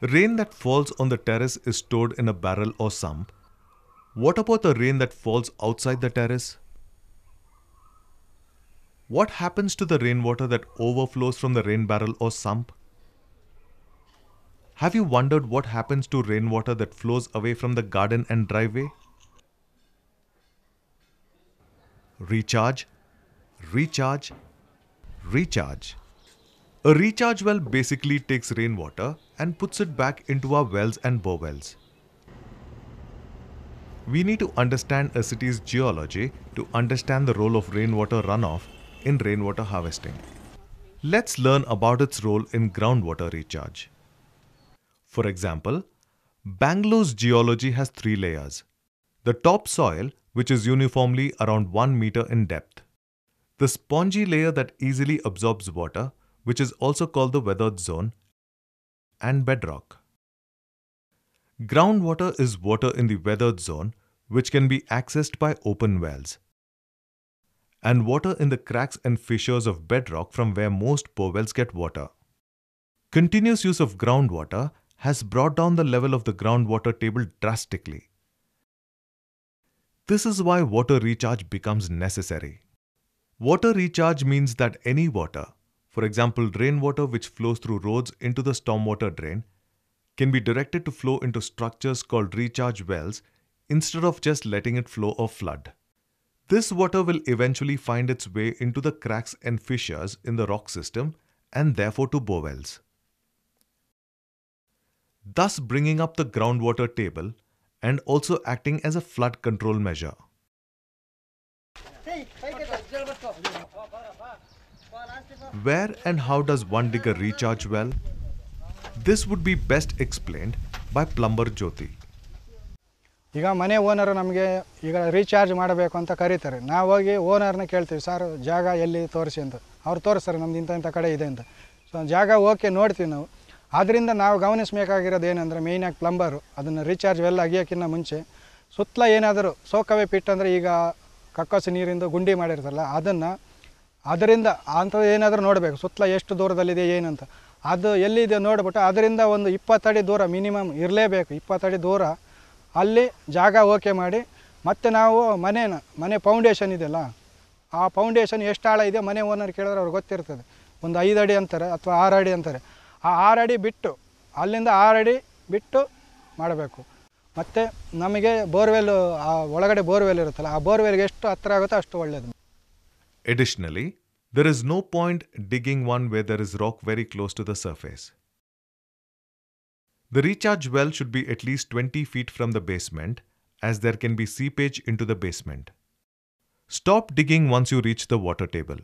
Rain that falls on the terrace is stored in a barrel or sump. What about the rain that falls outside the terrace? What happens to the rainwater that overflows from the rain barrel or sump? Have you wondered what happens to rainwater that flows away from the garden and driveway? Recharge, recharge, recharge. A recharge well basically takes rainwater and puts it back into our wells and borewells. We need to understand a city's geology to understand the role of rainwater runoff in rainwater harvesting. Let's learn about its role in groundwater recharge. For example, Bangalore's geology has 3 layers. The topsoil, which is uniformly around 1 meter in depth. The spongy layer that easily absorbs water, which is also called the weathered zone, and bedrock. Groundwater is water in the weathered zone, which can be accessed by open wells, and water in the cracks and fissures of bedrock from where most borewells get water. Continuous use of groundwater has brought down the level of the groundwater table drastically. This is why water recharge becomes necessary. Water recharge means that any water, for example rainwater which flows through roads into the stormwater drain, can be directed to flow into structures called recharge wells instead of just letting it flow or flood. This water will eventually find its way into the cracks and fissures in the rock system and therefore to borewells, thus bringing up the groundwater table and also acting as a flood control measure. Where and how does one dig a recharge well? This would be best explained by plumber Jyoti. ಈಗ ಮನೆ owner ನಮಗೆ ಈಗ recharge ಮಾಡಬೇಕು ಅಂತ ಕರೀತಾರೆ. ನಾವು ಹೋಗಿ ಓನರ್ನ ಕೇಳ್ತೀವಿ, ಸರ್ ಜಾಗ ಎಲ್ಲಿ ತೋರಿಸಿ ಅಂತ. ಅವ್ರು ತೋರಿಸ್ತಾರೆ ನಮ್ದು ಇಂಥ ಕಡೆ ಇದೆ ಅಂತ. ಸೊ ಜಾಗ ಓಕೆ ನೋಡ್ತೀವಿ ನಾವು. ಆದ್ದರಿಂದ ನಾವು ಗಮನಿಸಬೇಕಾಗಿರೋದು ಏನಂದರೆ ಮೇಯ್ನಾಗಿ ಪ್ಲಂಬರು ಅದನ್ನು ರೀಚಾರ್ಜ್ ವೆಲ್ ಅಗಿಯೋಕ್ಕಿಂತ ಮುಂಚೆ ಸುತ್ತಲ ಏನಾದರೂ ಸೋಕವೆ ಪಿಟ್ ಅಂದರೆ ಈಗ ಕಕ್ಕೋಸಿ ನೀರಿಂದು ಗುಂಡಿ ಮಾಡಿರ್ತಾರಲ್ಲ ಅದರಿಂದ ಅಂಥದ್ದು ಏನಾದರೂ ನೋಡಬೇಕು. ಸುತ್ತಲ ಎಷ್ಟು ದೂರದಲ್ಲಿದೆ ಏನಂತ ಅದು ಎಲ್ಲಿದೆ ನೋಡಿಬಿಟ್ಟು ಅದರಿಂದ ಒಂದು 20 ಅಡಿ ದೂರ ಮಿನಿಮಮ್ ಇರಲೇಬೇಕು. 20 ಅಡಿ ದೂರ ಅಲ್ಲಿ ಜಾಗ ಓಕೆ ಮಾಡಿ ಮತ್ತು ನಾವು ಮನೆ ಫೌಂಡೇಶನ್ ಇದೆಯಲ್ಲ ಆ ಫೌಂಡೇಶನ್ ಎಷ್ಟು ಆಳ ಇದೆ ಮನೆ ಓನರ್ ಕೇಳಿದ್ರೆ ಅವ್ರಿಗೆ ಗೊತ್ತಿರ್ತದೆ. ಒಂದು 5 ಅಡಿ ಅಂತಾರೆ ಅಥವಾ 6 ಅಡಿ ಅಂತಾರೆ. ಆ 6 ಅಡಿ ಬಿಟ್ಟು ಅಲ್ಲಿಂದ 6 ಅಡಿ ಬಿಟ್ಟು ಮಾಡಬೇಕು. ಮತ್ತು ನಮಗೆ ಬೋರ್ವೆಲ್ ಆ ಒಳಗಡೆ ಬೋರ್ವೆಲ್ ಇರುತ್ತಲ್ಲ ಆ ಬೋರ್ವೆಲ್ಗೆ ಎಷ್ಟು ಹತ್ತಿರ ಆಗುತ್ತೋ ಅಷ್ಟು ಒಳ್ಳೆಯದು. Additionally, there is no point digging one where there is rock very close to the surface. The recharge well should be at least 20 feet from the basement, as there can be seepage into the basement. Stop digging once you reach the water table.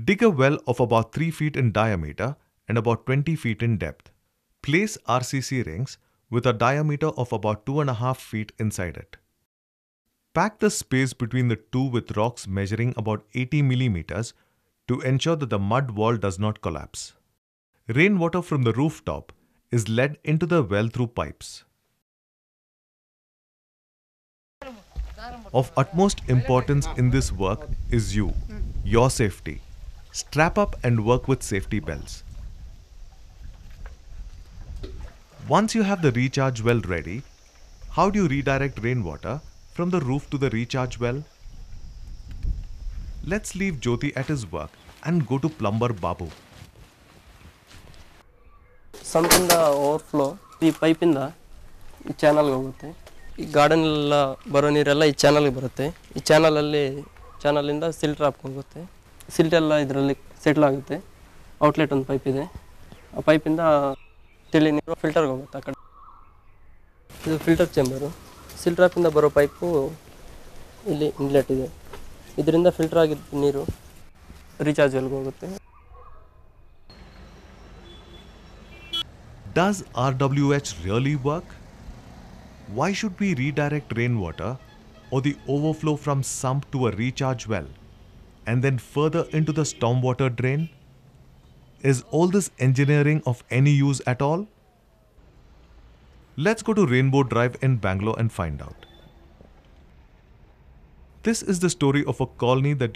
Dig a well of about 3 feet in diameter and about 20 feet in depth. Place RCC rings with a diameter of about 2.5 feet inside it. Pack the space between the two with rocks measuring about 80 millimeters to ensure that the mud wall does not collapse. Rainwater from the rooftop is led into the well through pipes. Of utmost importance in this work is your safety. Strap up and work with safety belts. Once you have the recharge well ready, how do you redirect rainwater from the roof to the recharge well? Let's leave Jyoti at his work and go to plumber Babu. ಸಂಪಿಂದ overflow ಈ ಪೈಪಿಂದ ಈ ಚಾನಲ್ಗೆ ಹೋಗುತ್ತೆ. ಈ ಗಾರ್ಡನ್ನೆಲ್ಲ ಬರೋ ನೀರೆಲ್ಲ ಈ ಚಾನಲ್ಗೆ ಬರುತ್ತೆ. ಈ ಚಾನಲಿಂದ ಫಿಲ್ಟರ್ ಹಾಕ್ಕೋಗುತ್ತೆ. ಸಿಲ್ಟೆಲ್ಲ ಇದರಲ್ಲಿ ಸೆಟ್ಲ್ ಆಗುತ್ತೆ. ಔಟ್ಲೆಟ್ ಒಂದು ಪೈಪ್ ಇದೆ. ಆ ಪೈಪಿಂದ ತಿಳಿ ನೀರು ಫಿಲ್ಟರ್ಗೆ ಹೋಗುತ್ತೆ. ಆ ಕಡೆ ಇದು ಫಿಲ್ಟರ್ ಚೇಂಬರು. ಫಿಲ್ಟ್ರಾಪಿಂದ ಬರೋ ಪೈಪು ಇಲ್ಲಿ ಇನ್ಲೆಟ್ ಇದೆ. ಇದರಿಂದ ಫಿಲ್ಟರ್ ಆಗಿದ್ದ ನೀರು ರೀಚಾರ್ಜ್ ವೆಲ್ಗೆ ಹೋಗುತ್ತೆ. Does RWH really work? Why should we redirect rainwater or the overflow from sump to a recharge well and then further into the stormwater drain? Is all this engineering of any use at all? Let's go to Rainbow Drive in Bangalore and find out. This is the story of a colony that